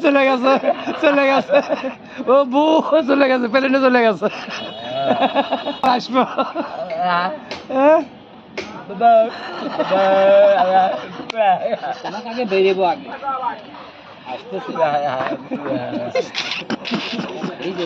চলে গেছে চলে গেছে ও বউ চলে গেছে প্লেনে চলে গেছে আসবো আগে বেরিয়েবো আগে আসতেছি এই যে